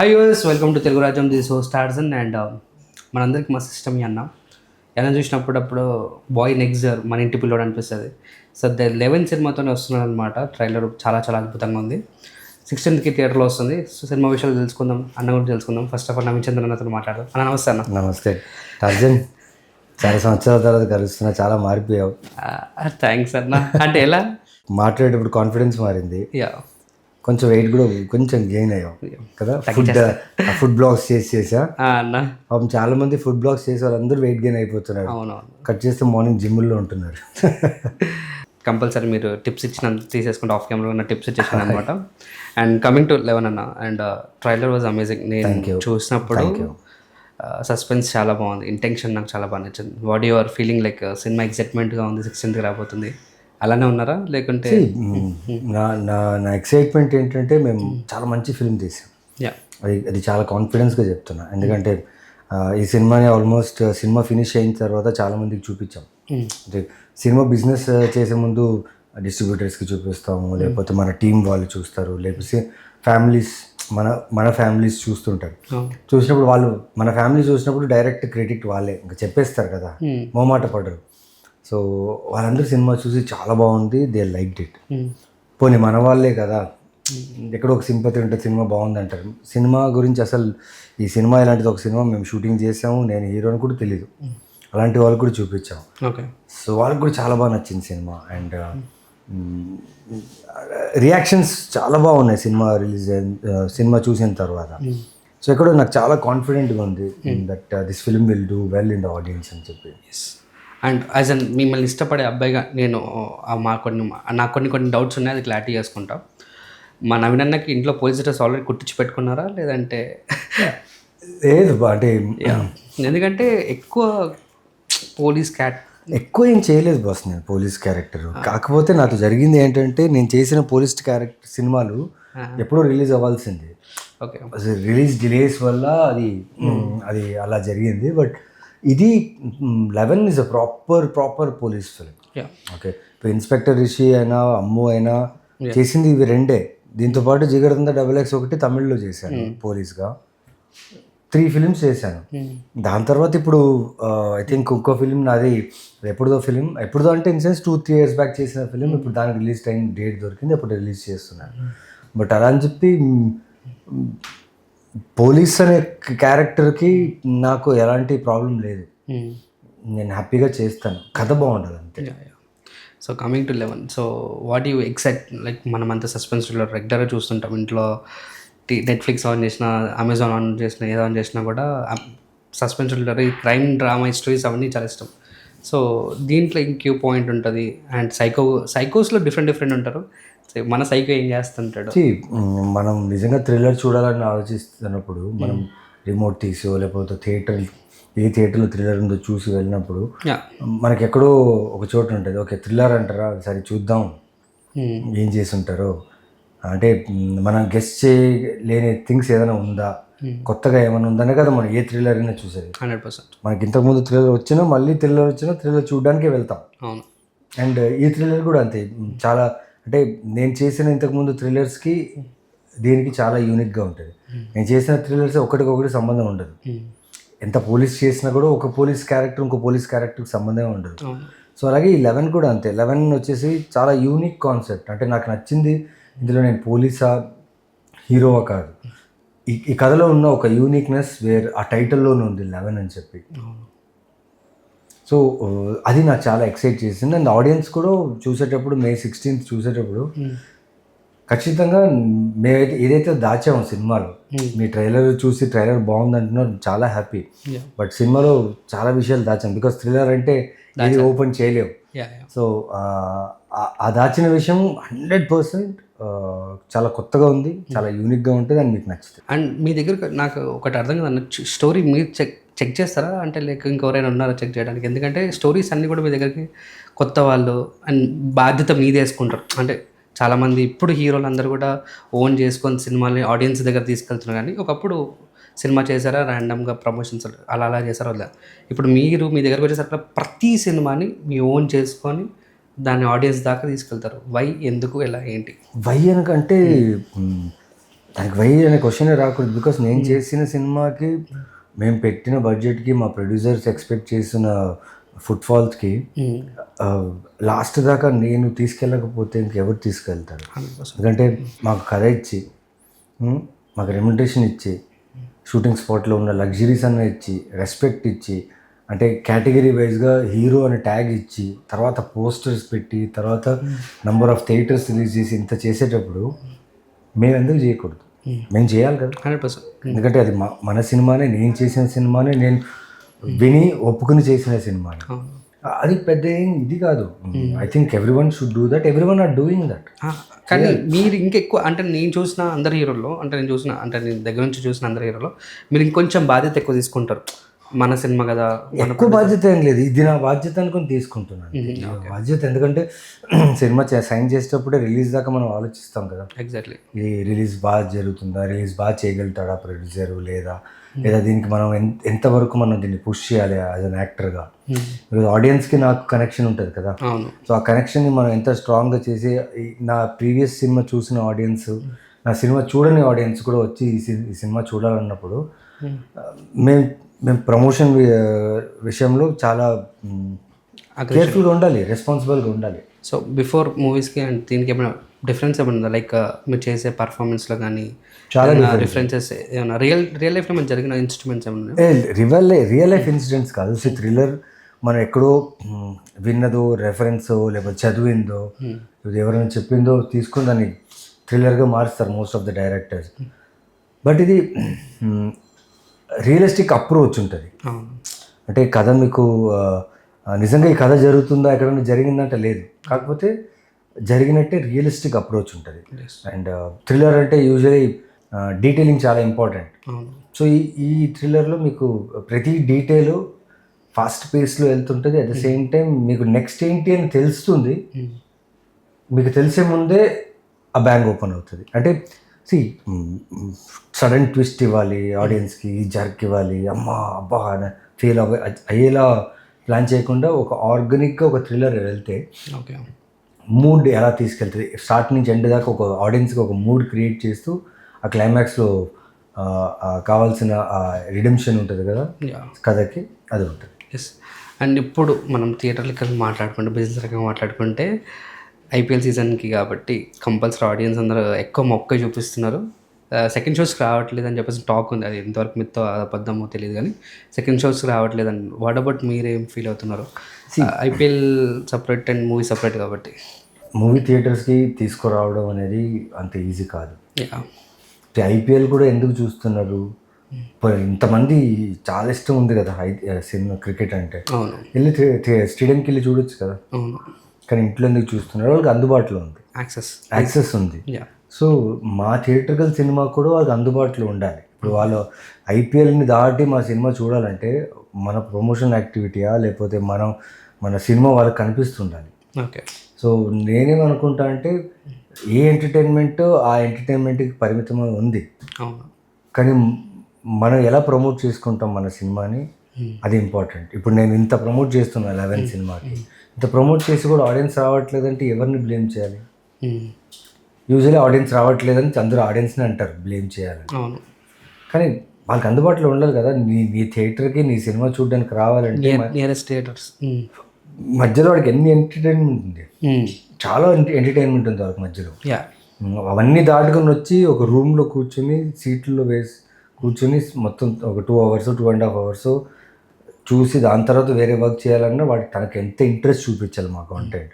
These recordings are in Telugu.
హాయ్ యూస్, welcome to Telugu Rajyam. This host Tarzan and మనందరికి మా సిస్టమ్ అన్న చూసినప్పుడు బాయ్ నెక్స్ట్ మన ఇంటి పిల్లోడు అనిపిస్తుంది. సో ద 11 సినిమాతోనే వస్తున్నాడు అనమాట. ట్రైలర్ చాలా చాలా అద్భుతంగా ఉంది. 16th థియేటర్లో వస్తుంది. సో సినిమా విషయాలు తెలుసుకుందాం, అన్న గురించి తెలుసుకుందాం. First of all Naveen Chandran అన్నతో మాట్లాడదాం. అన్న నమస్తే. అన్న నమస్తే టార్జన్. చాలా సంవత్సరాల తర్వాత కలుస్తున్నా, చాలా మారిపోయావు. థ్యాంక్స్ అన్న. అంటే ఎలా మాట్లాడేటప్పుడు కాన్ఫిడెన్స్ మారింది, యా కొంచెం వెయిట్ కూడా కొంచెం గెయిన్ అయ్యావు కదా. ఫుడ్ బ్లాగ్స్ చేసా అన్న. పాపం చాలా మంది ఫుడ్ బ్లాగ్స్ చేసే వాళ్ళందరూ వెయిట్ గెయిన్ అయిపోతున్నారు. అవునవును, కట్ చేస్తే మార్నింగ్ జిమ్లో ఉంటున్నారు. కంపల్సరీ మీరు టిప్స్ ఇచ్చిన తీసేసుకుంటే ఆఫ్ కెమెరా ఉన్న టిప్స్ ఇచ్చేసాను అనమాట. అండ్ కమింగ్ టు 11 అన్న, అండ్ ట్రైలర్ వాజ్ అమేజింగ్. నేను చూసినప్పుడు సస్పెన్స్ చాలా బాగుంది, ఇంటెన్షన్ నాకు చాలా బాగా నచ్చింది. What you are feeling like? సినిమా ఎక్సైట్మెంట్గా ఉంది, 16th రాబోతుంది, అలానే ఉన్నారా లేకుంటే? నా ఎక్సైట్మెంట్ ఏంటంటే మేము చాలా మంచి ఫిల్మ్ తీసాం. యా, అది చాలా కాన్ఫిడెన్స్గా చెప్తున్నా. ఎందుకంటే ఈ సినిమాని ఆల్మోస్ట్ సినిమా ఫినిష్ అయిన తర్వాత చాలామందికి చూపించాం. అంటే సినిమా బిజినెస్ చేసే ముందు డిస్ట్రిబ్యూటర్స్కి చూపిస్తాము, లేకపోతే మన టీం వాళ్ళు చూస్తారు, లేకపోతే ఫ్యామిలీస్ మన ఫ్యామిలీస్ చూస్తుంటారు. చూసినప్పుడు వాళ్ళు మన ఫ్యామిలీ చూసినప్పుడు డైరెక్ట్ క్రెడిట్ వాళ్ళే ఇంకా చెప్పేస్తారు కదా, మొహమాట పడరు. సో వాళ్ళందరూ సినిమా చూసి చాలా బాగుంది, దే లైక్డ్ ఇట్. పోనీ మన వాళ్ళే కదా, ఎక్కడో ఒక సింపతి ఉంటుంది, సినిమా బాగుంది అంటారు. సినిమా గురించి అసలు ఈ సినిమా ఇలాంటిది ఒక సినిమా మేము షూటింగ్ చేసాము, నేను హీరోని కూడా తెలీదు, అలాంటి వాళ్ళకి కూడా చూపించాము. ఓకే. సో వాళ్ళకి కూడా చాలా బాగా నచ్చింది సినిమా. అండ్ రియాక్షన్స్ చాలా బాగున్నాయి సినిమా చూసిన తర్వాత. సో ఎక్కడో నాకు చాలా కాన్ఫిడెంట్గా ఉంది that this film will do well in the audience అని చెప్పి. అండ్ యాజ్ అన్ మిమ్మల్ని ఇష్టపడే అబ్బాయిగా నేను నాకు కొన్ని డౌట్స్ ఉన్నాయి, అది క్లారిటీ చేసుకుంటా. మా నవీన్ అన్నకి ఇంట్లో పోలీస్ డ్రెస్ ఆల్రెడీ కుట్టించి పెట్టుకున్నారా లేదంటే? లేదు అంటే ఎందుకంటే ఎక్కువ పోలీస్ ఎక్కువ ఏం చేయలేదు బాస్ నేను పోలీస్ క్యారెక్టర్. కాకపోతే నాతో జరిగింది ఏంటంటే, నేను చేసిన పోలీస్ క్యారెక్టర్ సినిమాలు ఎప్పుడో రిలీజ్ అవ్వాల్సింది. ఓకే. రిలీజ్ డిలేస్ వల్ల అది అలా జరిగింది. బట్ ఇది 11 is a proper police film. Okay. ఇప్పుడు ఇన్స్పెక్టర్ రిషి అయినా అమ్ము అయినా చేసింది ఇవి రెండే. దీంతో పాటు జిగర్తంద XX ఒకటి తమిళ్లో చేశాను పోలీస్గా. 3 ఫిలిమ్స్ చేశాను. దాని తర్వాత ఇప్పుడు ఐ థింక్ ఇంకో ఫిలిం నాది ఎప్పుడుదో అంటే ఇన్ సెన్స్ 2-3 years బ్యాక్ చేసిన ఫిలిం ఇప్పుడు దానికి రిలీజ్ టైం డేట్ దొరికింది, అప్పుడు రిలీజ్ చేస్తున్నాను. బట్ అలా అని చెప్పి పోలీస్ అనే క్యారెక్టర్కి నాకు ఎలాంటి ప్రాబ్లం లేదు, నేను హ్యాపీగా చేస్తాను, కథ బాగుంటుంది అంతే. So coming to 11, so what you excite like? మనం అంతా సస్పెన్స్లో రెగ్యులర్గా చూస్తుంటాం, ఇంట్లో నెట్ఫ్లిక్స్ ఆన్ చేసినా, అమెజాన్ ఆన్ చేసినా, ఏదో ఆన్ చేసినా కూడా suspense thriller, crime drama stories అవన్నీ చాలా ఇష్టం. సో దీంట్లో ఇంక్యూ పాయింట్ ఉంటుంది. అండ్ సైకోస్లో డిఫరెంట్ ఉంటారు. మన సైకో ఏం చేస్తుంటాడు? మనం నిజంగా థ్రిల్లర్ చూడాలని ఆలోచిస్తున్నప్పుడు మనం రిమోట్ తీసో లేకపోతే ఏ థియేటర్లో థ్రిల్లర్ ఉందో చూసి వెళ్ళినప్పుడు మనకి ఎక్కడో ఒక చోటు ఉంటుంది, ఓకే థ్రిల్లర్ అంటారా, సరే చూద్దాం ఏం చేసి ఉంటారో. అంటే మనం గెస్ట్ చేయలేని థింగ్స్ ఏదైనా ఉందా, కొత్తగా ఏమైనా ఉందనే కదా మనం ఏ థ్రిల్లర్ అయినా చూసేది. 100%. మనకి ఇంతకుముందు థ్రిల్లర్ వచ్చినా మళ్ళీ థ్రిల్లర్ చూడడానికే వెళ్తాం. అవును. అండ్ ఈ థ్రిల్లర్ కూడా అంతే. చాలా అంటే నేను చేసిన ఇంతకుముందు థ్రిల్లర్స్కి దీనికి చాలా యూనిక్గా ఉంటుంది. నేను చేసిన థ్రిల్లర్స్ ఒకటికొకటి సంబంధం ఉండదు. ఎంత పోలీస్ చేసినా కూడా ఒక పోలీస్ క్యారెక్టర్ ఇంకో పోలీస్ క్యారెక్టర్కి సంబంధమే ఉండదు. సో అలాగే ఈ 11 కూడా అంతే. 11 వచ్చేసి చాలా యూనిక్ కాన్సెప్ట్. అంటే నాకు నచ్చింది ఇందులో నేను పోలీసా హీరోవా కాదు, ఈ కథలో ఉన్న ఒక యూనిక్నెస్ వేర్ ఆ టైటిల్లోనే ఉంది 11 అని చెప్పి. సో అది నాకు చాలా ఎక్సైట్ చేసింది. అండ్ ఆడియన్స్ కూడా చూసేటప్పుడు May 16th చూసేటప్పుడు ఖచ్చితంగా మేమైతే ఏదైతే దాచాము సినిమాలో, మీ ట్రైలర్ చూసి ట్రైలర్ బాగుంది అంటున్నారు, చాలా హ్యాపీ. బట్ సినిమాలో చాలా విషయాలు దాచాం, బికాస్ థ్రిల్లర్ అంటే ఇది ఓపెన్ చేయలేవు. సో ఆ దాచిన విషయం 100% చాలా కొత్తగా ఉంది, చాలా యూనిక్గా ఉంటుంది అండ్ మీకు నచ్చుతుంది. అండ్ మీ దగ్గర నాకు ఒకటి అర్థం కదా, స్టోరీ మీరు చెక్ చేస్తారా అంటే లేక ఇంకెవరైనా ఉన్నారా చెక్ చేయడానికి? ఎందుకంటే స్టోరీస్ అన్నీ కూడా మీ దగ్గరికి కొత్త వాళ్ళు అండ్ బాధ్యత మీదే వేసుకుంటారు. అంటే చాలామంది ఇప్పుడు హీరోలు అందరూ కూడా ఓన్ చేసుకొని సినిమాని ఆడియన్స్ దగ్గర తీసుకెళ్తున్నారు. కానీ ఒకప్పుడు సినిమా చేశారా ర్యాండమ్గా ప్రమోషన్స్ అలా చేశారా వద్దా? ఇప్పుడు మీరు మీ దగ్గరకు వచ్చేసరికి ప్రతి సినిమాని మీ ఓన్ చేసుకొని దాన్ని ఆడియన్స్ దాకా తీసుకెళ్తారు. వై, ఎందుకు, ఎలా, ఏంటి? వై అనకంటే దానికి వై అనే క్వశ్చనే రాకూడదు. బికాస్ నేను చేసిన సినిమాకి మేము పెట్టిన బడ్జెట్కి మా ప్రొడ్యూసర్స్ ఎక్స్పెక్ట్ చేసిన ఫుట్ఫాల్స్కి లాస్ట్ దాకా నేను తీసుకెళ్ళకపోతే ఇంకెవరు తీసుకెళ్తారు? ఎందుకంటే మాకు కథ ఇచ్చి మాకు రెమ్యునరేషన్ ఇచ్చి షూటింగ్ స్పాట్లో ఉన్న లగ్జరీస్ అన్న ఇచ్చి రెస్పెక్ట్ ఇచ్చి అంటే కేటగిరీ వైజ్గా హీరో అనే ట్యాగ్ ఇచ్చి తర్వాత పోస్టర్స్ పెట్టి తర్వాత నంబర్ ఆఫ్ థియేటర్స్ రిలీజ్ చేసి ఇంత చేసేటప్పుడు మేము ఎందుకు చేయకూడదు? మేము చేయాలి కదా 100%. ఎందుకంటే అది మన సినిమానే, నేను చేసిన సినిమానే, నేను విని ఒప్పుకుని చేసిన సినిమానే. అది పెద్ద ఏం ఇది కాదు. I think every one should do that, every one or doing that. కానీ మీరు ఇంకెక్కువ అంటే నేను చూసిన అందరి హీరోల్లో నేను దగ్గర నుంచి చూసిన అందరి హీరోలో మీరు ఇంకొంచెం బాధ్యత ఎక్కువ తీసుకుంటారు. మన సినిమా కదా, ఎక్కువ బాధ్యత ఏం లేదు, ఇది నా బాధ్యత అనుకుని తీసుకుంటున్నాను. బాధ్యత ఎందుకంటే సినిమా సైన్ చేసేటప్పుడే రిలీజ్ దాకా మనం ఆలోచిస్తాం కదా. ఎగ్జాక్ట్లీ. ఈ రిలీజ్ బాగా జరుగుతుందా, రిలీజ్ బాగా చేయగలుగుతాడా ప్రొడ్యూసర్, లేదా దీనికి మనం ఎంతవరకు మనం దీన్ని పుష్ చేయాలి యాజ్ అన్ యాక్టర్గా. ఆడియన్స్కి నాకు కనెక్షన్ ఉంటుంది కదా. సో ఆ కనెక్షన్ని మనం ఎంత స్ట్రాంగ్గా చేసి నా ప్రీవియస్ సినిమా చూసిన ఆడియన్స్, నా సినిమా చూడని ఆడియన్స్ కూడా వచ్చి ఈ సినిమా చూడాలన్నప్పుడు మేము ప్రమోషన్ విషయంలో చాలా కేర్ఫుల్గా ఉండాలి, రెస్పాన్సిబుల్గా ఉండాలి. సో బిఫోర్ మూవీస్కి అండ్ దీనికి ఏమైనా డిఫరెన్స్ ఏమైనా ఉందా? లైక్ మీరు చేసే పర్ఫార్మెన్స్లో కానీ చాలా డిఫరెన్సెస్ ఏమైనా రియల్ లైఫ్లో మనకు జరిగిన ఇన్స్ట్రుమెంట్స్ ఏమన్నా? రియల్ లైఫ్ ఇన్సిడెంట్స్ కాదు. సో థ్రిల్లర్ మనం ఎక్కడో విన్నదో, రెఫరెన్సో, లేకపోతే చదివిందో, ఎవరైనా చెప్పిందో తీసుకుని దాన్ని థ్రిల్లర్గా మారుస్తారు most of the directors. But ఇది రియలిస్టిక్ అప్రోచ్ ఉంటుంది. అంటే కథ మీకు నిజంగా ఈ కథ జరుగుతుందా, ఎక్కడైనా జరిగిందంటే లేదు, కాకపోతే జరిగినట్టే రియలిస్టిక్ అప్రోచ్ ఉంటుంది. అండ్ థ్రిల్లర్ అంటే యూజువలీ డీటెయిలింగ్ చాలా ఇంపార్టెంట్. సో ఈ థ్రిల్లర్లో మీకు ప్రతి డీటెయిల్ ఫాస్ట్ పేస్లో వెళ్తుంటుంది. అట్ ద సేమ్ టైం మీకు నెక్స్ట్ ఏంటి అని తెలుస్తుంది. మీకు తెలిసే ముందే ఆ బ్యాంగ్ ఓపెన్ అవుతుంది. అంటే సడన్ ట్విస్ట్ ఇవ్వాలి ఆడియన్స్కి, జర్క్ ఇవ్వాలి, అమ్మా అబ్బా అని ఫీల్ అయ్యేలా ప్లాన్ చేయకుండా ఒక ఆర్గానిక్గా ఒక థ్రిల్లర్ వెళ్తే మూడ్ ఎలా తీసుకెళ్తుంది, స్టార్ట్ నుంచి ఎండ్ దాకా ఒక ఆడియన్స్కి ఒక మూడ్ క్రియేట్ చేస్తూ ఆ క్లైమాక్స్లో కావాల్సిన రిడెంప్షన్ ఉంటుంది కదా కథకి, అది ఉంటుంది. ఎస్. అండ్ ఇప్పుడు మనం థియేటర్లకి మాట్లాడుకుంటే, బిజినెస్ రకంగా మాట్లాడుకుంటే ఐపీఎల్ సీజన్కి కాబట్టి కంపల్సరీ ఆడియన్స్ అందరూ ఎక్కువ మొక్క చూపిస్తున్నారు. సెకండ్ షోస్కి రావట్లేదు అని చెప్పేసి టాక్ ఉంది. అది ఎంతవరకు మీతో అబద్ధమో తెలియదు కానీ సెకండ్ షోస్కి రావట్లేదు అని. వాట్ అబౌట్ మీరేం ఫీల్ అవుతున్నారు? IPL separate and movie separate కాబట్టి మూవీ థియేటర్స్కి తీసుకురావడం అనేది అంత ఈజీ కాదు. ఐపీఎల్ కూడా ఎందుకు చూస్తున్నారు? ఇంతమంది చాలా ఇష్టం ఉంది కదా సినిమా, క్రికెట్ అంటే వెళ్ళి స్టేడియంకి వెళ్ళి చూడొచ్చు కదా. కానీ ఇంట్లో ఎందుకు చూస్తున్నారు? వాళ్ళకి అందుబాటులో ఉంది, యాక్సెస్ ఉంది. సో మా థియేటర్కల్ సినిమా కూడా వాళ్ళకి అందుబాటులో ఉండాలి. ఇప్పుడు వాళ్ళు ఐపీఎల్ని దాటి మా సినిమా చూడాలంటే మన ప్రమోషన్ యాక్టివిటీయా, లేకపోతే మన సినిమా వాళ్ళకి కనిపిస్తుండాలి. సో నేనేమనుకుంటా అంటే ఏ ఎంటర్టైన్మెంట్ ఆ ఎంటర్టైన్మెంట్కి పరిమితమై ఉంది, కానీ మనం ఎలా ప్రమోట్ చేసుకుంటాం మన సినిమాని, అది ఇంపార్టెంట్. ఇప్పుడు నేను ఇంత ప్రమోట్ చేస్తున్నాను 11 సినిమాకి, ఇంత ప్రమోట్ చేసి కూడా ఆడియన్స్ రావట్లేదంటే ఎవరిని బ్లేమ్ చేయాలి? యూజువల్లీ ఆడియన్స్ రావట్లేదని అందరూ ఆడియన్స్ని అంటారు బ్లేమ్ చేయాలని. కానీ వాళ్ళకి అందుబాటులో ఉండాలి కదా. నీ థియేటర్కి నీ సినిమా చూడడానికి రావాలంటే నియరెస్ట్ థియేటర్స్ మధ్యలో వాడికి ఎన్ని ఎంటర్టైన్మెంట్ ఉంది, చాలా ఎంటర్టైన్మెంట్ ఉంది వాళ్ళకి మధ్యలో. అవన్నీ దాటుకొని వచ్చి ఒక రూమ్లో కూర్చొని సీట్లలో వేసి కూర్చొని మొత్తం ఒక 2 hours 2.5 hours చూసి దాని తర్వాత వేరే వర్క్ చేయాలన్నా వాడికి తనకు ఎంత ఇంట్రెస్ట్ చూపించాలి మా కాంటెంట్.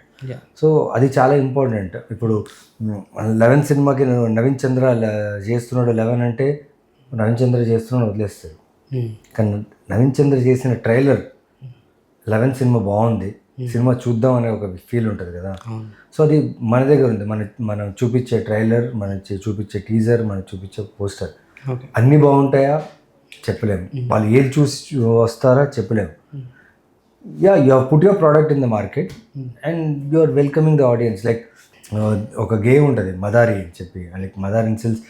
సో అది చాలా ఇంపార్టెంట్. ఇప్పుడు 11 సినిమాకి నవీన్ చంద్ర చేస్తున్నాడు 11 అంటే నవీన్ చంద్ర చేస్తున్నాడు వదిలేస్తాడు. కానీ నవీన్ చంద్ర చేసిన ట్రైలర్ 11 సినిమా బాగుంది, సినిమా చూద్దాం అనే ఒక ఫీల్ ఉంటుంది కదా. సో అది మన దగ్గర ఉంది. మనం చూపించే ట్రైలర్, మనం చూపించే టీజర్, మనం చూపించే పోస్టర్ అన్నీ బాగుంటాయా చెప్పలేము. వాళ్ళు ఏది చూసి వస్తారా చెప్పలేము. You have put your product in the market and you are welcoming the audience. Like ఒక గేమ్ ఉంటుంది మదారి అని చెప్పి, లైక్ మదారి ఇన్సిల్స్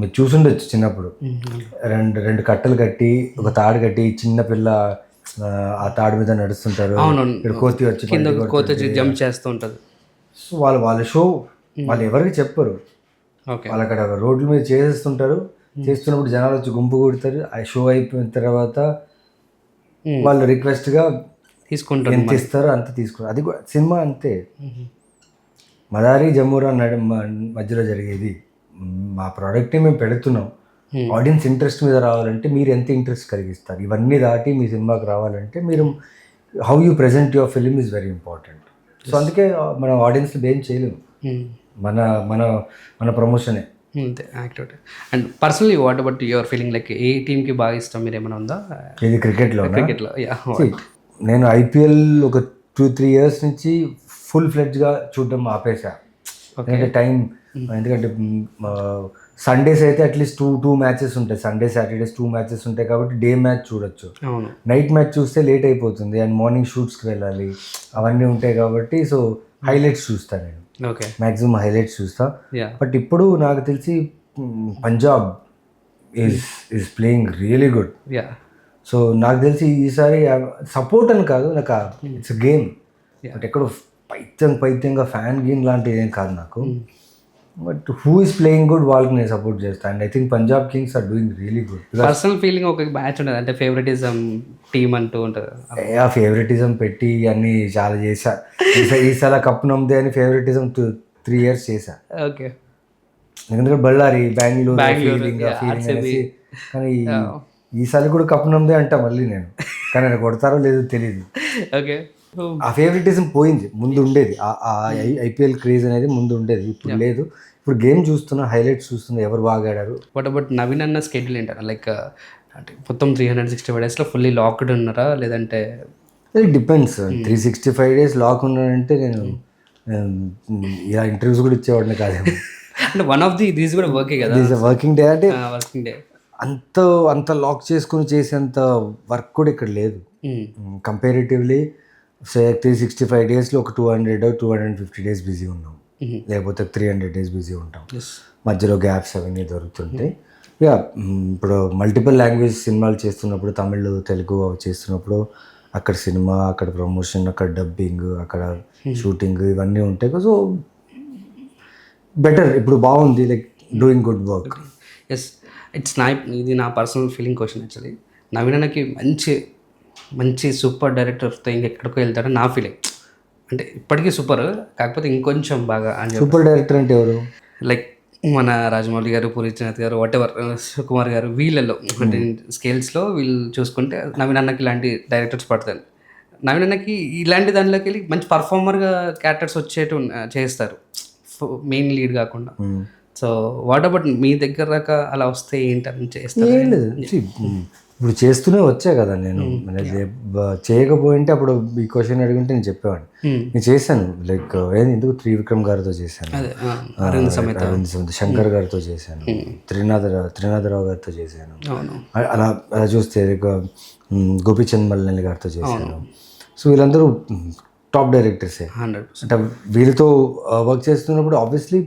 మీరు చూసుండొచ్చు చిన్నప్పుడు. రెండు కట్టలు కట్టి ఒక తాడు కట్టి చిన్న పిల్ల ఆ తాడు మీద నడుస్తుంటారు, ఇక్కడ కోతి వచ్చి జంప్ చేస్తూ ఉంటుంది. సో వాళ్ళ షో వాళ్ళు ఎవరికి చెప్పరు, ఓకే. వాళ్ళు అక్కడ రోడ్ల మీద చేసేస్తుంటారు, చేస్తున్నప్పుడు జనాలు వచ్చి గుంపు కూడతారు. ఆ షో అయిపోయిన తర్వాత వాళ్ళు రిక్వెస్ట్గా తీసుకుంటారు. ఎంత ఇస్తారో అంత తీసుకుంటారు. అది కూడా సినిమా అంతే. మదారి జమూరా మధ్యలో జరిగేది. మా ప్రోడక్ట్ని మేము పెడుతున్నాం, ఆడియన్స్ ఇంట్రెస్ట్ మీద రావాలంటే మీరు ఎంత ఇంట్రెస్ట్ కలిగిస్తారు. ఇవన్నీ దాటి మీ సినిమాకి రావాలంటే మీరు how you present your film is very important. So అందుకే మనం ఆడియన్స్ని ఏం చేయలేము, మన మన మన ప్రమోషనే అంతే activity. And personally what about your feeling, like ఏ టీమ్కి బాగా ఇష్టం, మీరు ఏమైనా ఉందా ఇది క్రికెట్లో. క్రికెట్లో? నేను ఐపీఎల్ ఒక 2-3 years నుంచి ఫుల్ ఫ్లెడ్జ్గా చూడడం ఆపేసా. ఎందుకంటే టైం, ఎందుకంటే సండేస్ అయితే అట్లీస్ట్ టూ మ్యాచెస్ ఉంటాయి, సండే సాటర్డేస్ 2 matches ఉంటాయి కాబట్టి డే మ్యాచ్ చూడొచ్చు. నైట్ మ్యాచ్ చూస్తే లేట్ అయిపోతుంది అండ్ మార్నింగ్ షూట్స్కి వెళ్ళాలి, అవన్నీ ఉంటాయి కాబట్టి సో హైలైట్స్ చూస్తాను నేను. ఓకే. మ్యాక్సిమం హైలైట్స్ చూస్తా. బట్ ఇప్పుడు నాకు తెలిసి Punjab is playing really good. So నాకు తెలిసి ఈసారి సపోర్ట్ అని కాదు, నాకు ఇట్స్ గేమ్. బట్ ఎక్కడో పైత్యంగా ఫ్యాన్ గేమ్ లాంటిది ఏం కాదు నాకు. But who is playing good వాళ్ళకి నేను సపోర్ట్ చేస్తాను. And I think Punjab Kings are doing really good. Personal feeling ఒక మ్యాచ్ ఉంటుంది అంటే ఫేవరెటిజం టీమ్ అంటూ ఉంటుంది. ఆ ఫేవరెటిజం పెట్టి అన్నీ చాలా చేశా. ఈసారి కప్ నమ్మదే అని ఫేవరెటిజం 3 years చేశా. ఓకే. ఎందుకంటే బళ్ళారి, బెంగళూరు ఫీలింగ్ అనేసి. కానీ ఈసారి కూడా కప్ నమ్మదే అంటా మళ్ళీ నేను, కానీ ఆయన కొడతారో లేదో తెలియదు. ఓకే. ఆ ఫేవరెటిజం పోయింది. ముందు ఉండేది ఆ ఐపీఎల్ క్రేజ్ అనేది, ముందు ఉండేది, ఇప్పుడు లేదు. ఇప్పుడు గేమ్ చూస్తున్నా, హైలైట్స్ చూస్తున్నా, ఎవరు బాగా ఆడారు. వాట్ అబౌట్ నవీన్ అన్న స్కెడ్యూల్ ఏంటారా, లైక్ అంటే మొత్తం 365 daysలో ఫుల్లీ లాక్డ్ ఉన్నారా లేదంటే? It depends. 365 days లాక్ ఉన్నానంటే నేను ఇలా ఇంటర్వ్యూస్ కూడా ఇచ్చేవాడిని కాదేమో. అంటే వన్ ఆఫ్ దీస్ కూడా వర్కే కదా, వర్కింగ్ డే అంటే వర్కింగ్ డే. అంత లాక్ చేసుకుని చేసేంత వర్క్ కూడా ఇక్కడ లేదు. కంపారిటివ్లీ 365 daysలో ఒక 200-250 days బిజీ ఉన్నాం, లేకపోతే 300 days బిజీ ఉంటాం. మధ్యలో గ్యాప్స్ అవన్నీ దొరుకుతుంటాయి. యా, ఇప్పుడు మల్టిపుల్ లాంగ్వేజ్ సినిమాలు చేస్తున్నప్పుడు, తమిళ్, తెలుగు అవి చేస్తున్నప్పుడు అక్కడ సినిమా, అక్కడ ప్రమోషన్, అక్కడ డబ్బింగ్, అక్కడ షూటింగ్, ఇవన్నీ ఉంటాయి. సో బెటర్, ఇప్పుడు బాగుంది, like doing good work. Yes, it's ఇది నా personal feeling question actually. Naveen అన్నకి మంచి సూపర్ డైరెక్టర్తో ఇంకెక్కడికో వెళ్తాడని నా ఫీలింగ్. అంటే ఇప్పటికీ సూపర్, కాకపోతే ఇంకొంచెం బాగా అని. సూపర్ డైరెక్టర్ అంటే ఎవరు? లైక్ మన రాజమౌళి గారు, పూరి జగన్నాథ్ గారు, వాట్ ఎవర్, సుకుమార్ గారు, వీళ్ళల్లో అంటే స్కేల్స్లో వీళ్ళు చూసుకుంటే నవీన్ అన్నకి ఇలాంటి డైరెక్టర్స్ పడతారు. నవీన్ అన్నకి ఇలాంటి దానిలోకి వెళ్ళి మంచి పర్ఫార్మర్గా క్యారెక్టర్స్ వచ్చేటు చేస్తారు, మెయిన్ లీడ్ కాకుండా. సో వాట్ అబౌట్ మీ దగ్గర దాకా అలా వస్తే ఏంటని చేస్తారు? ఇప్పుడు చేస్తూనే వచ్చా కదా నేను. చేయకపోయింటే అప్పుడు ఈ క్వశ్చన్ అడిగింటే నేను చెప్పేవాడిని. నేను చేశాను, లైక్ ఎందుకు త్రివిక్రమ్ గారితో చేశాను, అరవింద్ సమేత శంకర్ గారితో చేశాను, త్రినాథరావు గారితో చేశాను. అలా చూస్తే గోపీచంద్ మల్లెల్లి గారితో చేశాను. సో వీళ్ళందరూ టాప్ డైరెక్టర్సే. అంటే వీళ్ళతో వర్క్ చేస్తున్నప్పుడు ఆబ్వియస్లీ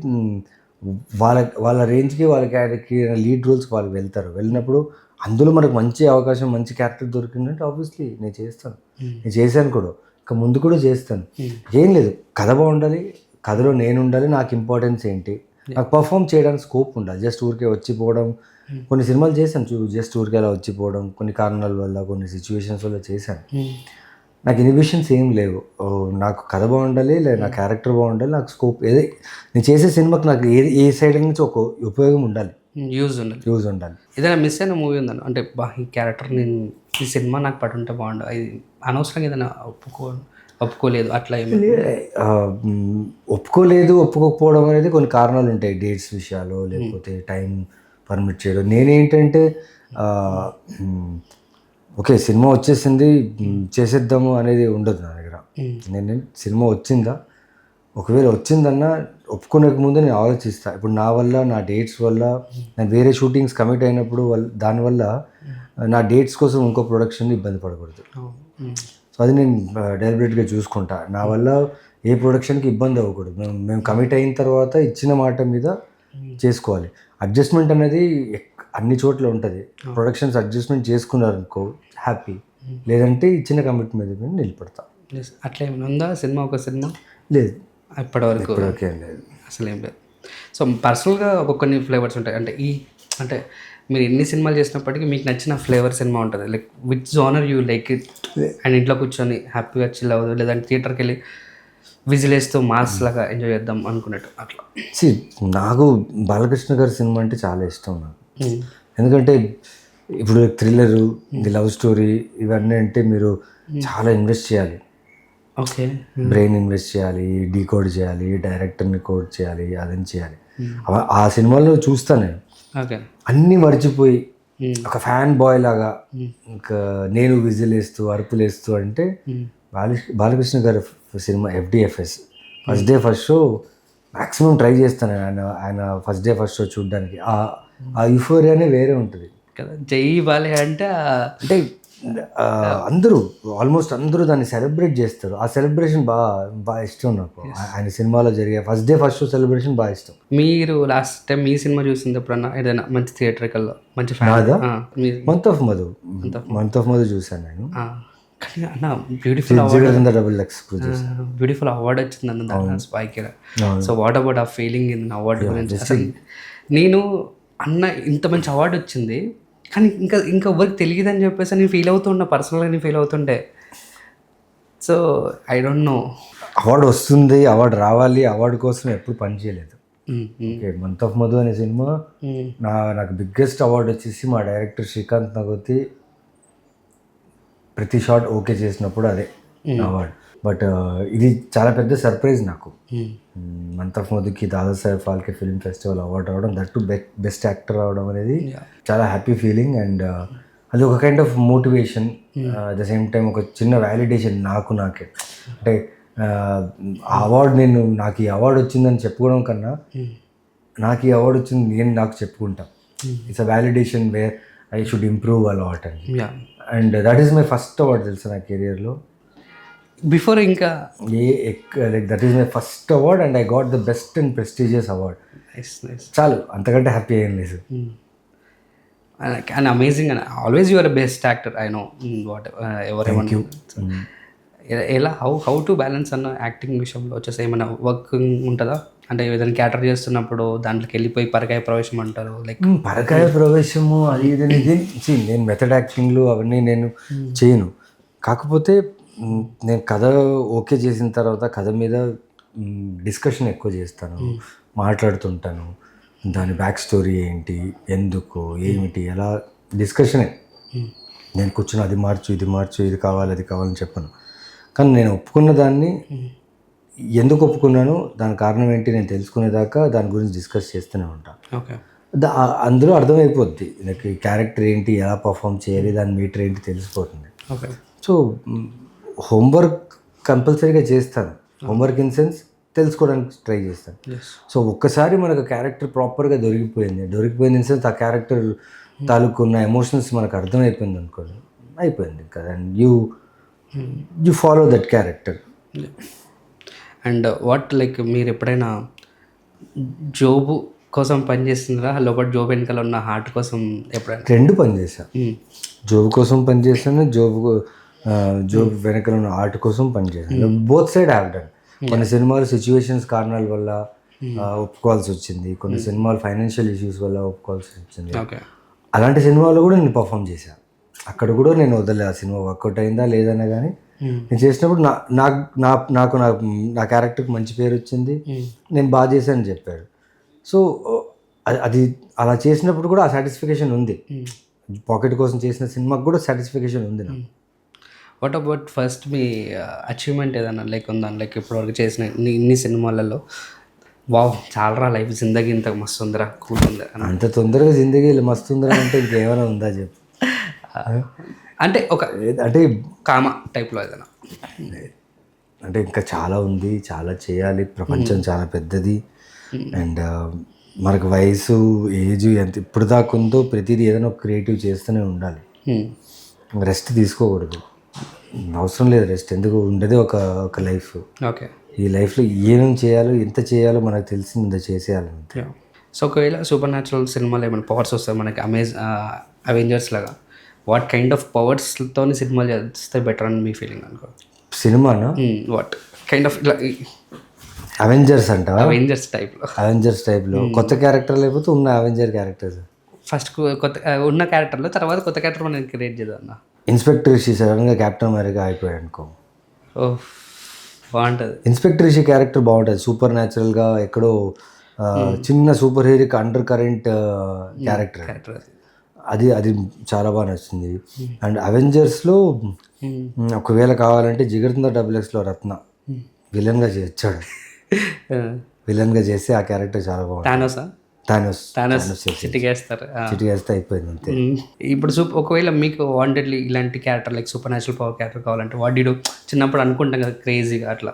వాళ్ళ రేంజ్కి, వాళ్ళ క్యారెక్టర్కి, లీడ్ రోల్స్కి వాళ్ళు వెళ్తారు. వెళ్ళినప్పుడు అందులో మనకు మంచి అవకాశం, మంచి క్యారెక్టర్ దొరికిందంటే ఆబ్వియస్లీ నేను చేస్తాను. నేను చేశాను కూడా, ఇంకా ముందు కూడా చేస్తాను. ఏం లేదు, కథ బాగుండాలి, కథలో నేను ఉండాలి, నాకు ఇంపార్టెన్స్ ఏంటి, నాకు పర్ఫామ్ చేయడానికి స్కోప్ ఉండాలి. జస్ట్ ఊరికే వచ్చిపోవడం, కొన్ని సినిమాలు చేశాను జస్ట్ ఊరికే అలా వచ్చిపోవడం, కొన్ని కారణాల వల్ల, కొన్ని సిచ్యువేషన్స్ వల్ల చేశాను. నాకు ఇన్హిబిషన్స్ ఏం లేవు. నాకు కథ బాగుండాలి, లేదా నా క్యారెక్టర్ బాగుండాలి, నాకు స్కోప్ నేను చేసే సినిమాకి నాకు ఏ సైడ్ నుంచి ఒక ఉపయోగం ఉండాలి, యూజ్ ఉండాలి. ఏదైనా మిస్ అయిన మూవీ ఉందని అంటే ఈ క్యారెక్టర్ నేను ఈ సినిమా నాకు పట్టుంటే బాగుండు, ఇది అనవసరంగా ఏదైనా ఒప్పుకోలేదు అట్లా ఏమి? ఒప్పుకోకపోవడం అనేది కొన్ని కారణాలు ఉంటాయి, డేట్స్ విషయాలు, లేకపోతే టైం పర్మిట్ చేయడం. నేనేంటంటే ఓకే సినిమా వచ్చేసింది చేసేద్దాము అనేది ఉండదు నా దగ్గర. నేను సినిమా వచ్చిందా, ఒకవేళ వచ్చిందన్నా ఒప్పుకునేక ముందు నేను ఆలోచిస్తాను. ఇప్పుడు నా వల్ల, నా డేట్స్ వల్ల, నేను వేరే షూటింగ్స్ కమిట్ అయినప్పుడు దానివల్ల నా డేట్స్ కోసం ఇంకో ప్రొడక్షన్ ఇబ్బంది పడకూడదు. సో అది నేను డెలిబరేట్గా చూసుకుంటా. నా వల్ల ఏ ప్రొడక్షన్కి ఇబ్బంది అవ్వకూడదు. మేము కమిట్ అయిన తర్వాత ఇచ్చిన మాట మీద చేసుకోవాలి. అడ్జస్ట్మెంట్ అనేది అన్ని చోట్ల ఉంటుంది. ప్రొడక్షన్స్ అడ్జస్ట్మెంట్ చేసుకున్నారనుకో హ్యాపీ, లేదంటే ఇచ్చిన కమిట్మెంట్ మీద నిలబడతా. అట్లా ఏమైనా ఉందా సినిమా? ఒక సినిమా లేదు ఇప్పటివరకు ఏం లేదు, అసలు ఏం లేదు. సో పర్సనల్గా ఒక్కొక్కని ఫ్లేవర్స్ ఉంటాయి అంటే అంటే మీరు ఎన్ని సినిమాలు చేసినప్పటికీ మీకు నచ్చిన ఫ్లేవర్ సినిమా ఉంటుంది like which genre you like it and ఇంట్లో కూర్చొని హ్యాపీగా చిల్ అవ్వదు లేదంటే థియేటర్కి వెళ్ళి విజిలేస్తూ మాస్ లాగా ఎంజాయ్ చేద్దాం అనుకున్నట్టు అట్లా. నాకు బాలకృష్ణ గారి సినిమా అంటే చాలా ఇష్టం నాకు. ఎందుకంటే ఇప్పుడు థ్రిల్లరు, ది లవ్ స్టోరీ ఇవన్నీ అంటే మీరు చాలా ఇన్వెస్ట్ చేయాలి. ఓకే. బ్రెయిన్ ఇన్వెస్ట్ చేయాలి, డీకోడ్ చేయాలి, డైరెక్టర్ని కోడ్ చేయాలి, అదని చేయాలి. ఆ సినిమాలో చూస్తాను నేను ఓకే. అన్నీ మర్చిపోయి ఒక ఫ్యాన్ బాయ్ లాగా ఇంకా నేను విజిల్ వేస్తూ అరుపులు వేస్తూ అంటే బాలకృష్ణ గారి cinema FDFS first day first show maximum try చేస్తాను ఆయన ఫస్ట్ డే ఫస్ట్ షో చూడడానికి. ఆ యూఫోరియానే వేరే ఉంటుంది కదా. జై బాలే అంటే అంటే అందరూ ఆల్మోస్ట్ అందరూ దాన్ని సెలబ్రేట్ చేస్తారు. ఆ సెలబ్రేషన్ బాగా ఇష్టం నాకు. ఆయన సినిమాలో జరిగే first day first show celebration బాగా ఇష్టం. మీరు లాస్ట్ టైం మీ సినిమా చూసింది ఎప్పుడన్నా ఏదైనా మంచి థియేటర్కల్లో మంచి మంత్ ఆఫ్ మధు చూసాను నేను. కానీ అన్న బ్యూటిఫుల్ అవార్డ్ వచ్చింది అన్న దాని స్పైకి. సో వాట్ అబౌట్ ఆ ఫీలింగ్ ఇన్ అవార్డు గురించి? అసలు నేను అన్న ఇంత మంచి అవార్డు వచ్చింది కానీ ఇంకా ఎవరికి తెలియదు అని చెప్పేసి నేను ఫీల్ అవుతుండే, పర్సనల్గా నేను ఫీల్ అవుతుండే. So I don't know award వస్తుంది, అవార్డు రావాలి, అవార్డు కోసం ఎప్పుడు పని చేయలేదు. ఓకే, మంత్ ఆఫ్ మధు అనే సినిమా నాకు బిగ్గెస్ట్ అవార్డు వచ్చేసి మా డైరెక్టర్ శ్రీకాంత్ నగోతి ప్రతి షాట్ ఓకే చేసినప్పుడు అదే అవార్డు. బట్ ఇది చాలా పెద్ద సర్ప్రైజ్ నాకు. మంత్ ఆఫ్ మధుకి Dadasaheb Phalke film festival award రావడం, దట్ టు బెస్ట్ యాక్టర్ రావడం అనేది చాలా హ్యాపీ ఫీలింగ్. అండ్ అది ఒక kind of motivation, at the same time ఒక చిన్న వ్యాలిడేషన్ నాకే. అంటే ఆ అవార్డు నాకు ఈ అవార్డు వచ్చిందని చెప్పుకోవడం కన్నా నాకు ఈ అవార్డు వచ్చింది నేను నాకు చెప్పుకుంటా. It's a validation where I should improve a lot అని. And that is my first award తెలుసు నా కెరియర్లో. బిఫోర్ ఇంకా like that is my first award and I got the best and prestigious award. చాలు, అంతకంటే హ్యాపీ ఏం లేదు. And amazing and always your best actor I know what ఎవరేమన్నా. ఎలా హౌ టు బ్యాలెన్స్ అన్న యాక్టింగ్ విషయంలో వచ్చేసి ఏమైనా వర్క్ ఉంటుందా? అంటే ఏదైనా క్యాటర్ చేస్తున్నప్పుడు దాంట్లోకి వెళ్ళిపోయి పరకాయ ప్రవేశం అంటారు, లైక్ పరకాయ ప్రవేశము అది ఇది నేను మెథడ్ యాక్టింగ్లు అవన్నీ నేను చేయను. కాకపోతే నేను కథ ఓకే చేసిన తర్వాత కథ మీద డిస్కషన్ ఎక్కువ చేస్తాను, మాట్లాడుతుంటాను. దాని బ్యాక్ స్టోరీ ఏంటి, ఎందుకు, ఏమిటి, ఎలా డిస్కషనే. నేను కూర్చొని అది మార్చు ఇది కావాలి అది కావాలని చెప్పను. కానీ నేను ఒప్పుకున్న దాన్ని ఎందుకు ఒప్పుకున్నాను, దాని కారణం ఏంటి నేను తెలుసుకునేదాకా దాని గురించి డిస్కస్ చేస్తూనే ఉంటాను. ఓకే, అందులో అర్థమైపోద్ది నాకు క్యారెక్టర్ ఏంటి, ఎలా పర్ఫామ్ చేయాలి, దాని మీటర్ ఏంటి తెలిసిపోతుంది. ఓకే. సో హోంవర్క్ కంపల్సరీగా చేస్తాను. హోంవర్క్ ఇన్ సెన్స్ తెలుసుకోవడానికి ట్రై చేస్తాను. సో ఒక్కసారి మనకు క్యారెక్టర్ ప్రాపర్గా దొరికిపోయింది ఇన్ సెన్స్ ఆ క్యారెక్టర్ తాలూకు ఉన్న ఎమోషన్స్ మనకు అర్థమైపోయింది అనుకోండి, అయిపోయింది కదా. And you follow that character. And what like మీరు ఎప్పుడైనా జోబు కోసం పని చేస్తున్నారా, లోపల జోబు వెనకాల ఉన్న హార్ట్ కోసం ఎప్పుడైనా? రెండు పని చేశాను. జోబు కోసం పని చేశాను, జోబు వెనకాల ఉన్న ఆర్ట్ కోసం పనిచేసాను. Both side have done. కొన్ని సినిమాలు సిచ్యువేషన్స్ కారణాల వల్ల ఒప్పుకోవాల్సి వచ్చింది, కొన్ని సినిమాలు ఫైనాన్షియల్ ఇష్యూస్ వల్ల ఒప్పుకోవాల్సి వచ్చింది. అలాంటి సినిమాలు కూడా నేను పర్ఫామ్ చేశాను. అక్కడ కూడా నేను వదలే, ఆ సినిమా వర్కౌట్ అయిందా లేదన్నా కానీ నేను చేసినప్పుడు నాకు నా క్యారెక్టర్కి మంచి పేరు వచ్చింది, నేను బాగా చేశానని చెప్పాడు. సో అది అలా చేసినప్పుడు కూడా ఆ సాటిస్ఫికేషన్ ఉంది. పాకెట్ కోసం చేసిన సినిమాకి కూడా సాటిస్ఫికేషన్ ఉంది నాకు. What about first me achievement ఏదన్నా లైక్ ఉందా, లైక్ ఇప్పటివరకు చేసిన ఇన్ని సినిమాలలో వావ్ చాలరా లైఫ్ జిందగీ ఇంత మస్తు ఉందిరా, కూల్ ఉంది, అంత తొందరగా జిందగీ మస్తు ఉందిరా అంటే ఇంకేమైనా ఉందా చెప్పు. అంటే అంటే కామా టైప్లో ఏదైనా అంటే ఇంకా చాలా ఉంది, చాలా చేయాలి. ప్రపంచం చాలా పెద్దది. అండ్ మనకు వయసు ఏజ్ ఎంత ఇప్పుడు దాకా ఉందో ప్రతిదీ ఏదైనా ఒక క్రియేటివ్ చేస్తూనే ఉండాలి. రెస్ట్ తీసుకోకూడదు, అవసరం లేదు రెస్ట్. ఎందుకు ఉండేది ఒక లైఫ్. ఓకే, ఈ లైఫ్లో ఏమేమి చేయాలో ఎంత చేయాలో మనకు తెలిసింది చేసేయాలంతే. సో ఒకవేళ సూపర్ న్యాచురల్ సినిమాలో ఏమైనా పవర్స్ వస్తాయి మనకి, అవెంజర్స్ లాగా, వాట్ కైండ్ ఆఫ్ పవర్స్తో సినిమాలు చేస్తే బెటర్ అని మీ ఫీలింగ్ అనుకో? సినిమానా? వాట్ కైండ్ ఆఫ్ ఇట్లా అవెంజర్స్ అంటావా? అవెంజర్స్ టైప్లో. అవెంజర్స్ టైప్లో కొత్త క్యారెక్టర్ లేకపోతే ఉన్న అవెంజర్ క్యారెక్టర్స్. ఫస్ట్ కొత్త ఉన్న క్యారెక్టర్లో తర్వాత కొత్త క్యారెక్టర్ మనం క్రియేట్ చేద్దాం అన్న. ఇన్స్పెక్టర్ రిషి సడన్గా కెప్టెన్ అమెరికా అయిపోయాడు అనుకో, ఓ బాగుంటుంది. ఇన్స్పెక్టర్ రిషి క్యారెక్టర్ బాగుంటుంది. సూపర్ న్యాచురల్గా ఎక్కడో చిన్న సూపర్ హీరోకి అండర్ కరెంట్ క్యారెక్టర్, అది అది చాలా బాగా నచ్చింది. అండ్ అవెంజర్స్లో ఒకవేళ కావాలంటే జిగర్తంద డబ్ల్యూఎక్స్లో రత్న విలన్గా చేర్చాడు. విలన్గా చేస్తే ఆ క్యారెక్టర్ చాలా బాగుంటుంది. థానోస్ చిటికేస్తారు, చిటికేస్తే అయిపోయింది అంతే. ఇప్పుడు ఒకవేళ మీకు వాంటెడ్లీ ఇలాంటి character like super natural power character కావాలంటే వాట్ డు చిన్నప్పుడు అనుకుంటాం కదా క్రేజీగా అట్లా.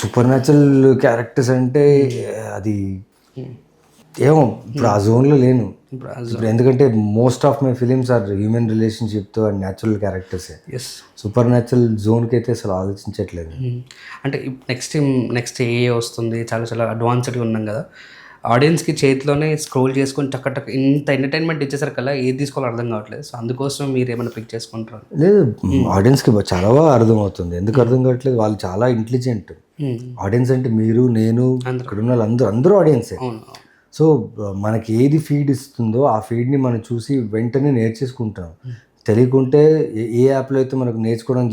సూపర్ న్యాచురల్ క్యారెక్టర్స్ అంటే అది ఏమో ఇప్పుడు ఆ జోన్లో లేను ఇప్పుడు, ఎందుకంటే most of my films are human రిలేషన్షిప్తో అండ్ న్యాచురల్ క్యారెక్టర్సే. సూపర్ న్యాచురల్ జోన్కి అయితే అసలు ఆలోచించట్లేదు. అంటే నెక్స్ట్ ఏ వస్తుంది, చాలా చాలా అడ్వాన్స్డ్గా ఉన్నాం కదా, ఆడియన్స్కి చేతిలోనే స్క్రోల్ చేసుకొని టక్ ఇంత ఎంటర్టైన్మెంట్ ఇచ్చేసరికి కల్లా ఏది తీసుకోవాలో అర్థం కావట్లేదు. సో అందుకోసం మీరు ఏమైనా పిక్ చేసుకుంటారు? లేదు, ఆడియన్స్కి చాలా బాగా అర్థమవుతుంది. ఎందుకు అర్థం కావట్లేదు, వాళ్ళు చాలా ఇంటెలిజెంట్. ఆడియన్స్ అంటే మీరు, నేను, ఇక్కడ ఉన్న అందరూ ఆడియన్సే. సో మనకి ఏది ఫీడ్ ఇస్తుందో ఆ ఫీడ్ని మనం చూసి వెంటనే నేర్చేసుకుంటాం. తెలియకుంటే ఏ యాప్లో అయితే మనకు నేర్చుకోవడం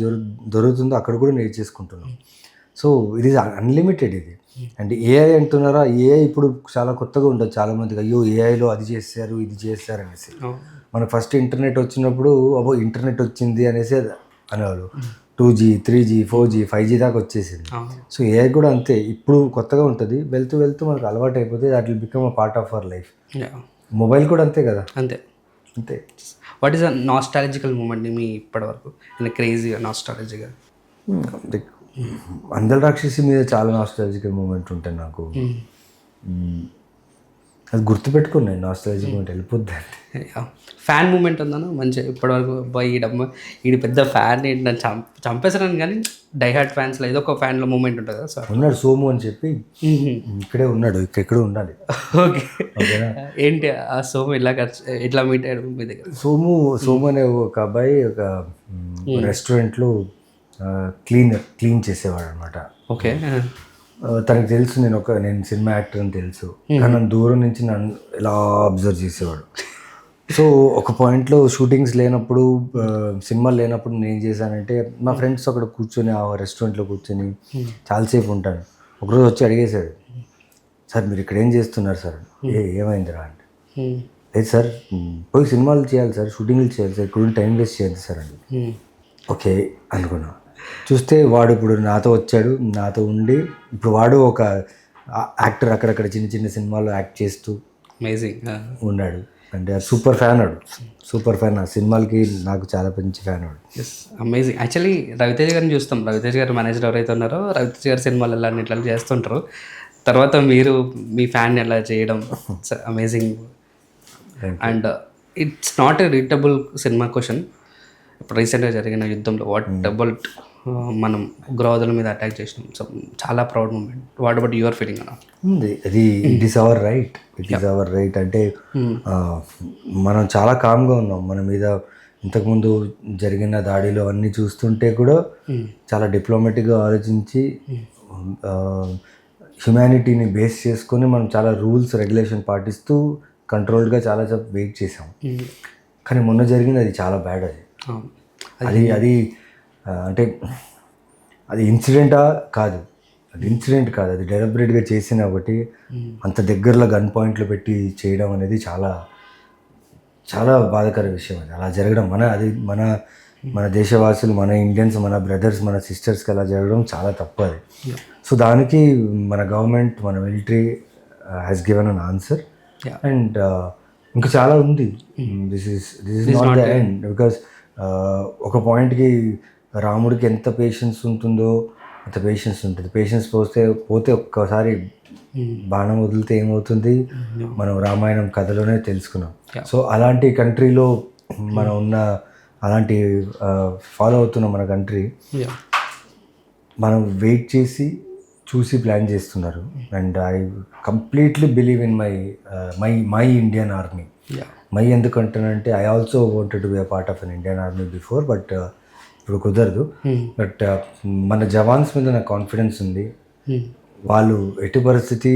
దొరుకుతుందో అక్కడ కూడా నేర్చేసుకుంటున్నాం. సో ఇది అన్లిమిటెడ్ ఇది. అండ్ ఏఐ అంటున్నారా, ఏఐ ఇప్పుడు చాలా కొత్తగా ఉండదు చాలామందికి. అయ్యో ఏఐలో అది చేశారు ఇది చేశారు అనేసి. మనకు ఫస్ట్ ఇంటర్నెట్ వచ్చినప్పుడు అబ్బో ఇంటర్నెట్ వచ్చింది అనేసి అనేవాళ్ళు. 2G 3G 4G 5G దాకా వచ్చేసింది. సో ఏఐ కూడా అంతే, ఇప్పుడు కొత్తగా ఉంటుంది, వెళ్తూ వెళ్తూ మనకు అలవాటు అయిపోతే that will become a part of our life. Mobile కూడా అంతే కదా. అంతే. వాట్ ఈస్ అ నాస్టాలజికల్ మూమెంట్ మీ ఇప్పటివరకు క్రేజీగా నాస్టాలజీగా? అందల్ రాక్షసి మీద చాలా నాస్టాలజికల్ మూమెంట్ ఉంటాయి నాకు. అది గుర్తుపెట్టుకున్నాను, నాస్టాలజిక్ మూమెంట్ వెళ్ళిపోద్ది. ఫ్యాన్ మూమెంట్ ఉందన్న మంచిగా ఇప్పటివరకు ఈడు పెద్ద ఫ్యాన్ ఏంటి నన్ను చంపేసాను, కానీ డైహార్డ్ ఫ్యాన్స్లో ఏదో ఒక ఫ్యాన్లో మూమెంట్ ఉంటుంది కదా సార్. ఉన్నాడు సోము అని చెప్పి, ఇక్కడే ఉన్నాడు, ఇక్కడ ఉండాలి. ఓకే, ఏంటి ఆ సోము ఎట్లా మీట్ అయ్యాడు మీ దగ్గర? సోము అనే ఒక అబ్బాయి ఒక రెస్టారెంట్లో క్లీన్ చేసేవాడు అనమాట. ఓకే, తనకు తెలుసు నేను సినిమా యాక్టర్ అని తెలుసు, కానీ నన్ను దూరం నుంచి నన్ను ఇలా అబ్జర్వ్ చేసేవాడు. సో ఒక పాయింట్లో షూటింగ్స్ లేనప్పుడు, సినిమాలు లేనప్పుడు నేను ఏం చేశానంటే, మా ఫ్రెండ్స్ అక్కడ కూర్చొని ఆ రెస్టారెంట్లో కూర్చొని చాలాసేపు ఉంటాను. ఒకరోజు వచ్చి అడిగేశాడు, సార్ మీరు ఇక్కడ ఏం చేస్తున్నారు సార్? ఏమైందిరా అంటే, లేదు సార్ పోయి సినిమాలు చేయాలి సార్, షూటింగ్లు చేయాలి సార్, ఇక్కడ టైం వేస్ట్ చేయాలి సార్ అని. ఓకే అనుకున్నా. చూస్తే వాడు ఇప్పుడు నాతో వచ్చాడు, నాతో ఉండి ఇప్పుడు వాడు ఒక యాక్టర్, అక్కడక్కడ చిన్న చిన్న సినిమాల్లో యాక్ట్ చేస్తూ అమేజింగ్ ఉన్నాడు. అంటే సూపర్ ఫ్యాన్ వాడు, సూపర్ ఫ్యాన్. ఆ సినిమాలకి నాకు చాలా మంచి ఫ్యాన్ వాడు. అమేజింగ్. యాక్చువల్లీ రవితేజ గారిని చూస్తాం, రవితేజ గారు మేనేజర్ ఎవరైతే ఉన్నారో రవితేజ గారి సినిమాలు ఎలా ఇట్లా చేస్తుంటారు, తర్వాత మీరు మీ ఫ్యాన్ ఎలా చేయడం amazing. And it's not a relatable cinema question. ఇప్పుడు రీసెంట్గా జరిగిన యుద్ధంలో వాట్ అబౌట్ మనం ఉగ్రవాదుల మీద అటాక్ చేసినాం, సో చాలా proud moment. What about your feeling అన్న? అది ఇట్ ఈస్ అవర్ రైట్, అంటే మనం చాలా కామ్గా ఉన్నాం. మన మీద ఇంతకుముందు జరిగిన దాడిలో అన్నీ చూస్తుంటే కూడా చాలా డిప్లొమాటిక్గా ఆలోచించి హ్యుమానిటీని బేస్ చేసుకొని మనం చాలా రూల్స్ రెగ్యులేషన్ పాటిస్తూ కంట్రోల్డ్గా చాలా వెయిట్ చేసాం. కానీ మొన్న జరిగింది అది చాలా బ్యాడ్. అది అంటే అది ఇన్సిడెంటా కాదు, అది డెలిబరేట్గా చేసిన ఒకటి. అంత దగ్గరలో గన్ పాయింట్లు పెట్టి చేయడం అనేది చాలా చాలా బాధాకర విషయం. అది అలా జరగడం మన దేశవాసులు, మన ఇండియన్స్, మన బ్రదర్స్, మన సిస్టర్స్కి అలా జరగడం చాలా తప్పు అది. సో దానికి మన గవర్నమెంట్, మన military has given an answer. And ఇంకా చాలా ఉంది. This is not the end. Because ఒక పాయింట్కి రాముడికి ఎంత పేషెన్స్ ఉంటుందో అంత పేషెన్స్ ఉంటుంది. పేషెన్స్ పోతే ఒక్కసారి బాణం వదిలితే ఏమవుతుంది మనం రామాయణం కథలోనే తెలుసుకున్నాం. సో అలాంటి కంట్రీలో మనం ఉన్న, అలాంటి ఫాలో అవుతున్న మన కంట్రీ, మనం వెయిట్ చేసి చూసి ప్లాన్ చేస్తున్నారు. And I completely believe in my Indian army. My ఎందుకంటానంటే I also wanted to be a part of an Indian army before, but ఇప్పుడు కుదరదు. బట్ మన జవాన్స్ మీద నాకు కాన్ఫిడెన్స్ ఉంది. వాళ్ళు ఎట్టి పరిస్థితి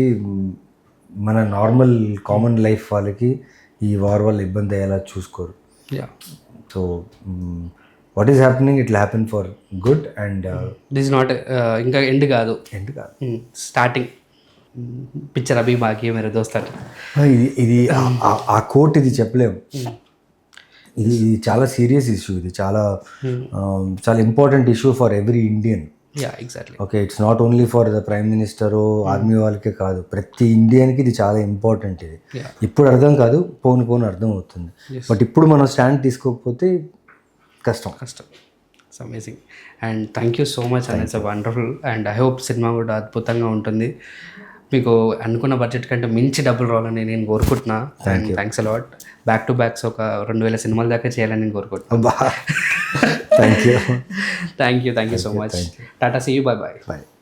మన నార్మల్ కామన్ లైఫ్ వాళ్ళకి ఈ వార్ వల్ల ఇబ్బంది అయ్యేలా చూసుకోరు. Yeah, so what is happening it happen for good and this not ఇంకా ఎండ్ కాదు, ఎండ్ కాదు. స్టార్టింగ్. పిక్చర్ అభి బాకీ మేరే దోస్త్. ఇది ఆ కోట్ ఇది చెప్పలేము. ఇది చాలా సీరియస్ ఇష్యూ. ఇది చాలా చాలా important issue for every Indian. Yeah, exactly. Okay, it's not only for the prime minister army వాళ్ళకే కాదు, ప్రతి ఇండియన్కి ఇది చాలా ఇంపార్టెంట్. ఇది ఇప్పుడు అర్థం కాదు, పోను అర్థం అవుతుంది. బట్ ఇప్పుడు మనం స్టాండ్ తీసుకోకపోతే కష్టం. It's amazing and thank you so much and it's wonderful and I hope cinema కూడా అద్భుతంగా ఉంటుంది. మీకు అనుకున్న బడ్జెట్ కంటే మించి డబ్బులు రావాలని నేను కోరుకుంటున్నా. And thanks a lot. Back to backs ఒక 2000 సినిమాల దాకా చేయాలని నేను కోరుకుంటున్నా. Thank you thank you so much. Tata, see you, bye.